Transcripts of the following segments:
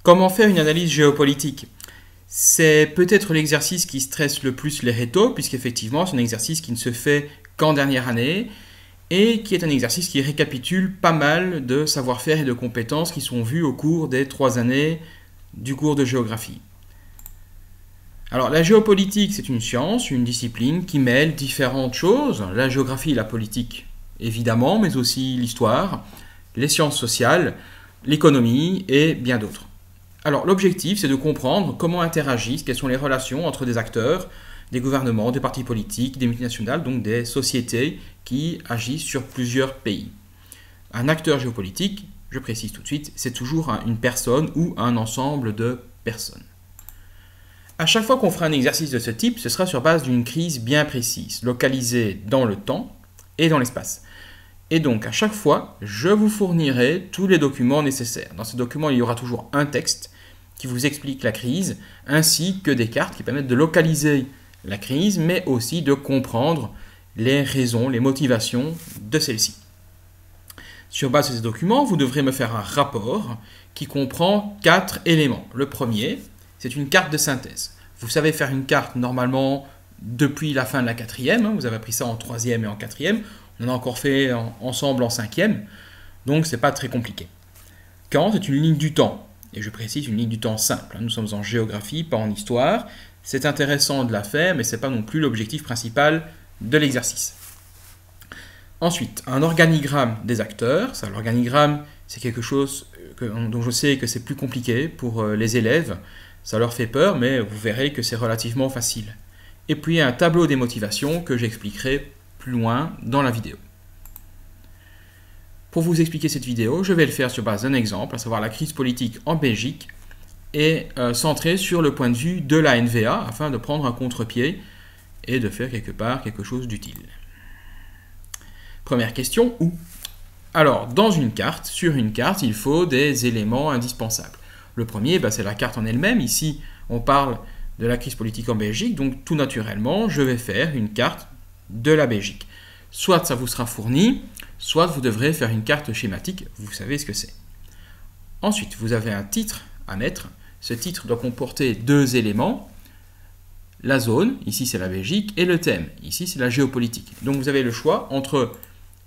Comment faire une analyse géopolitique? C'est peut-être l'exercice qui stresse le plus les rétos, puisqu'effectivement c'est un exercice qui ne se fait qu'en dernière année, et qui est un exercice qui récapitule pas mal de savoir-faire et de compétences qui sont vues au cours des 3 années du cours de géographie. Alors la géopolitique, c'est une science, une discipline qui mêle différentes choses, la géographie et la politique évidemment, mais aussi l'histoire, les sciences sociales, l'économie et bien d'autres. Alors l'objectif, c'est de comprendre comment interagissent, quelles sont les relations entre des acteurs, des gouvernements, des partis politiques, des multinationales, donc des sociétés qui agissent sur plusieurs pays. Un acteur géopolitique, je précise tout de suite, c'est toujours une personne ou un ensemble de personnes. À chaque fois qu'on fera un exercice de ce type, ce sera sur base d'une crise bien précise, localisée dans le temps et dans l'espace. Et donc, à chaque fois, je vous fournirai tous les documents nécessaires. Dans ces documents, il y aura toujours un texte qui vous explique la crise, ainsi que des cartes qui permettent de localiser la crise, mais aussi de comprendre les raisons, les motivations de celle-ci. Sur base de ces documents, vous devrez me faire un rapport qui comprend 4 éléments. Le premier, c'est une carte de synthèse. Vous savez faire une carte normalement depuis la fin de la 4e, vous avez appris ça en 3e et en 4e, on en a encore fait ensemble en 5e, donc c'est pas très compliqué. Quand c'est une ligne du temps, et je précise une ligne du temps simple, nous sommes en géographie, pas en histoire, c'est intéressant de la faire, mais ce n'est pas non plus l'objectif principal de l'exercice. Ensuite, un organigramme des acteurs. L'organigramme, c'est quelque chose dont je sais que c'est plus compliqué pour les élèves. Ça leur fait peur, mais vous verrez que c'est relativement facile. Et puis un tableau des motivations que j'expliquerai plus loin dans la vidéo. Pour vous expliquer cette vidéo, je vais le faire sur base d'un exemple, à savoir la crise politique en Belgique, et centré sur le point de vue de la NVA, afin de prendre un contre-pied et de faire quelque part quelque chose d'utile. Première question, où? Alors, dans une carte, sur une carte, il faut des éléments indispensables. Le premier, c'est la carte en elle-même. Ici, on parle de la crise politique en Belgique, donc tout naturellement, je vais faire une carte de la Belgique. Soit ça vous sera fourni, soit vous devrez faire une carte schématique, vous savez ce que c'est. Ensuite, vous avez un titre à mettre. Ce titre doit comporter 2 éléments. La zone, ici c'est la Belgique, et le thème, ici c'est la géopolitique. Donc vous avez le choix entre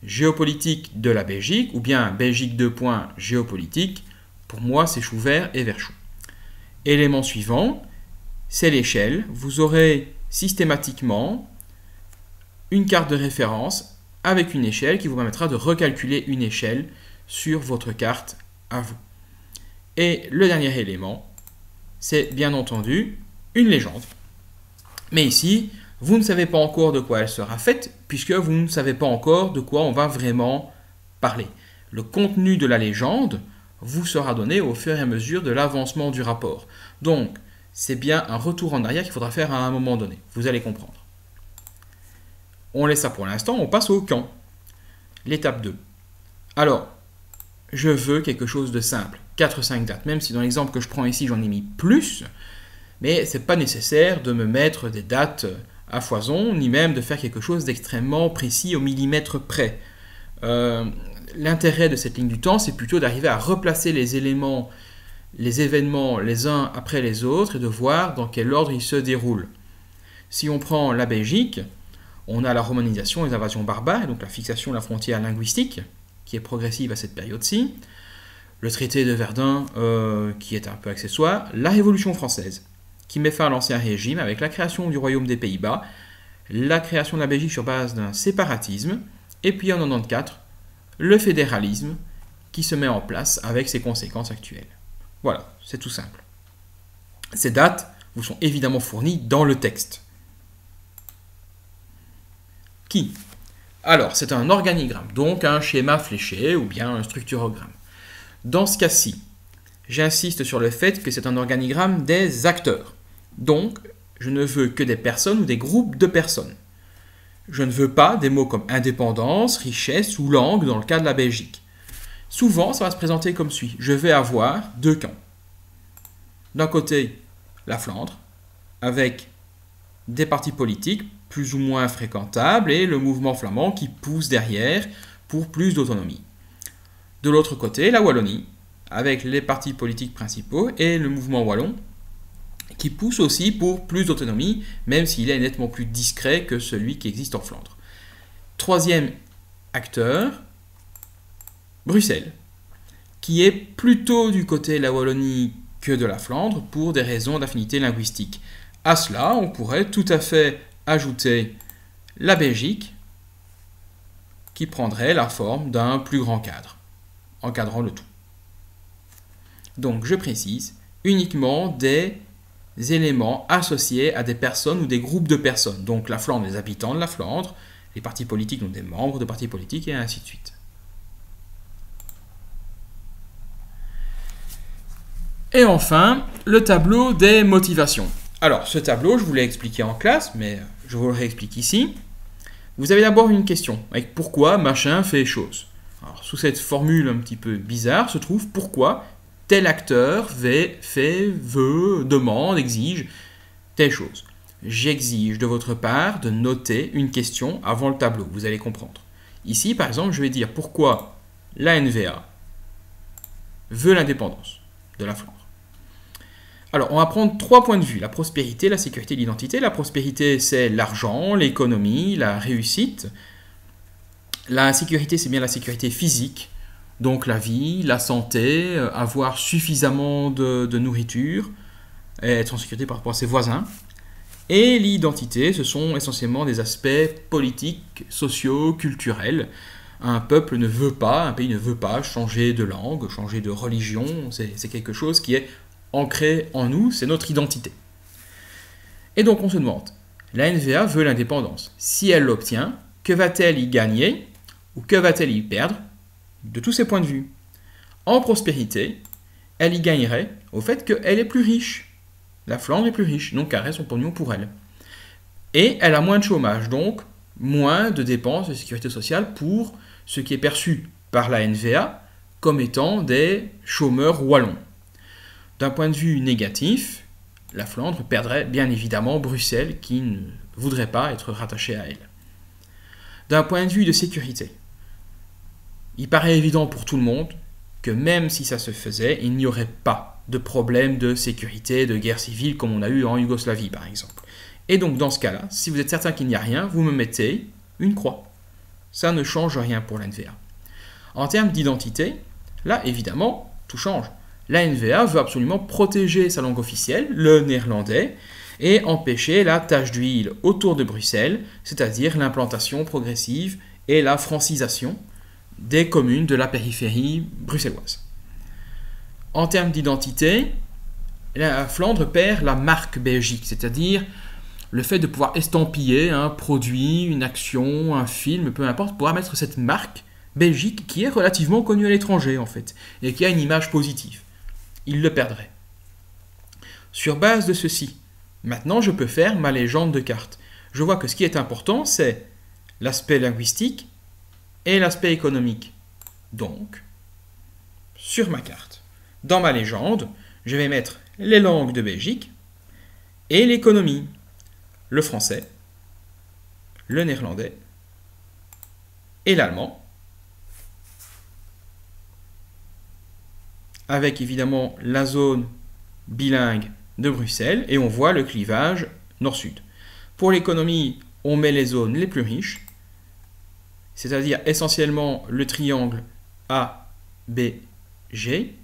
géopolitique de la Belgique ou bien Belgique 2. Géopolitique. Pour moi, c'est chou vert et vert chou. Élément suivant, c'est l'échelle. Vous aurez systématiquement une carte de référence avec une échelle qui vous permettra de recalculer une échelle sur votre carte à vous. Et le dernier élément, c'est bien entendu une légende. Mais ici, vous ne savez pas encore de quoi elle sera faite, puisque vous ne savez pas encore de quoi on va vraiment parler. Le contenu de la légende vous sera donné au fur et à mesure de l'avancement du rapport. Donc, c'est bien un retour en arrière qu'il faudra faire à un moment donné. Vous allez comprendre. On laisse ça pour l'instant, on passe au quand. L'étape 2. Alors, je veux quelque chose de simple. 4-5 dates, même si dans l'exemple que je prends ici, j'en ai mis plus. Mais ce n'est pas nécessaire de me mettre des dates à foison, ni même de faire quelque chose d'extrêmement précis au millimètre près. L'intérêt de cette ligne du temps, c'est plutôt d'arriver à replacer les éléments, les événements les uns après les autres et de voir dans quel ordre ils se déroulent. Si on prend la Belgique, on a la romanisation et les invasions barbares, donc la fixation de la frontière linguistique, qui est progressive à cette période-ci, le traité de Verdun, qui est un peu accessoire, la Révolution française, qui met fin à l'Ancien Régime avec la création du Royaume des Pays-Bas, la création de la Belgique sur base d'un séparatisme, et puis en 1994, le fédéralisme qui se met en place avec ses conséquences actuelles. Voilà, c'est tout simple. Ces dates vous sont évidemment fournies dans le texte. Qui? Alors, c'est un organigramme, donc un schéma fléché ou bien un structurogramme. Dans ce cas-ci, j'insiste sur le fait que c'est un organigramme des acteurs. Donc, je ne veux que des personnes ou des groupes de personnes. Je ne veux pas des mots comme indépendance, richesse ou langue dans le cas de la Belgique. Souvent, ça va se présenter comme suit. Je vais avoir 2 camps. D'un côté, la Flandre, avec des partis politiques plus ou moins fréquentables et le mouvement flamand qui pousse derrière pour plus d'autonomie. De l'autre côté, la Wallonie, avec les partis politiques principaux et le mouvement wallon, qui pousse aussi pour plus d'autonomie, même s'il est nettement plus discret que celui qui existe en Flandre. Troisième acteur, Bruxelles, qui est plutôt du côté de la Wallonie que de la Flandre pour des raisons d'affinité linguistique. À cela, on pourrait tout à fait ajouter la Belgique, qui prendrait la forme d'un plus grand cadre, encadrant le tout. Donc, je précise, uniquement des éléments associés à des personnes ou des groupes de personnes. Donc, la Flandre, les habitants de la Flandre, les partis politiques, donc des membres de partis politiques, et ainsi de suite. Et enfin, le tableau des motivations. Alors, ce tableau, je vous l'ai expliqué en classe, mais je vous le réexplique ici. Vous avez d'abord une question, avec pourquoi machin fait chose. Alors, sous cette formule un petit peu bizarre se trouve pourquoi tel acteur veut, demande, exige telle chose. J'exige de votre part de noter une question avant le tableau, vous allez comprendre. Ici, par exemple, je vais dire pourquoi la NVA veut l'indépendance de la Flandre. Alors, on va prendre 3 points de vue, la prospérité, la sécurité et l'identité. La prospérité, c'est l'argent, l'économie, la réussite. La sécurité, c'est bien la sécurité physique, donc la vie, la santé, avoir suffisamment de nourriture, être en sécurité par rapport à ses voisins. Et l'identité, ce sont essentiellement des aspects politiques, sociaux, culturels. Un peuple ne veut pas, un pays ne veut pas changer de langue, changer de religion, c'est quelque chose qui est ancré en nous, c'est notre identité. Et donc on se demande, la NVA veut l'indépendance. Si elle l'obtient, que va-t-elle y gagner ou que va-t-elle y perdre de tous ces points de vue? En prospérité, elle y gagnerait au fait qu'elle est plus riche. La Flandre est plus riche, donc elle reste son pognon pour elle. Et elle a moins de chômage, donc moins de dépenses de sécurité sociale pour ce qui est perçu par la NVA comme étant des chômeurs wallons. D'un point de vue négatif, la Flandre perdrait bien évidemment Bruxelles qui ne voudrait pas être rattachée à elle. D'un point de vue de sécurité, il paraît évident pour tout le monde que même si ça se faisait, il n'y aurait pas de problème de sécurité, de guerre civile comme on a eu en Yougoslavie par exemple. Et donc dans ce cas-là, si vous êtes certain qu'il n'y a rien, vous me mettez une croix. Ça ne change rien pour la NVA. En termes d'identité, là évidemment, tout change. La NVA veut absolument protéger sa langue officielle, le néerlandais, et empêcher la tache d'huile autour de Bruxelles, c'est-à-dire l'implantation progressive et la francisation des communes de la périphérie bruxelloise. En termes d'identité, la Flandre perd la marque Belgique, c'est-à-dire le fait de pouvoir estampiller un produit, une action, un film, peu importe, pouvoir mettre cette marque Belgique qui est relativement connue à l'étranger en fait, et qui a une image positive. Il le perdrait. Sur base de ceci, maintenant je peux faire ma légende de carte. Je vois que ce qui est important, c'est l'aspect linguistique et l'aspect économique. Donc, sur ma carte, dans ma légende, je vais mettre les langues de Belgique et l'économie. Le français, le néerlandais et l'allemand, avec évidemment la zone bilingue de Bruxelles, et on voit le clivage nord-sud. Pour l'économie, on met les zones les plus riches, c'est-à-dire essentiellement le triangle A, B, G,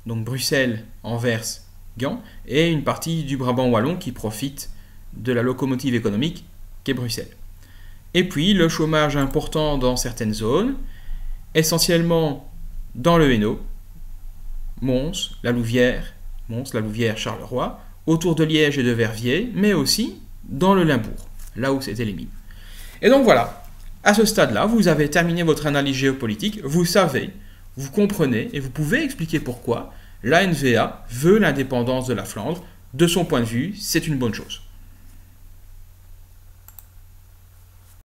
donc Bruxelles, Anvers, Gand, et une partie du Brabant wallon qui profite de la locomotive économique qu'est Bruxelles. Et puis le chômage important dans certaines zones, essentiellement dans le Hainaut, Mons, la Louvière, Charleroi, autour de Liège et de Verviers, mais aussi dans le Limbourg, là où c'était les mines. Et donc voilà, à ce stade-là, vous avez terminé votre analyse géopolitique, vous savez, vous comprenez et vous pouvez expliquer pourquoi la NVA veut l'indépendance de la Flandre. De son point de vue, c'est une bonne chose.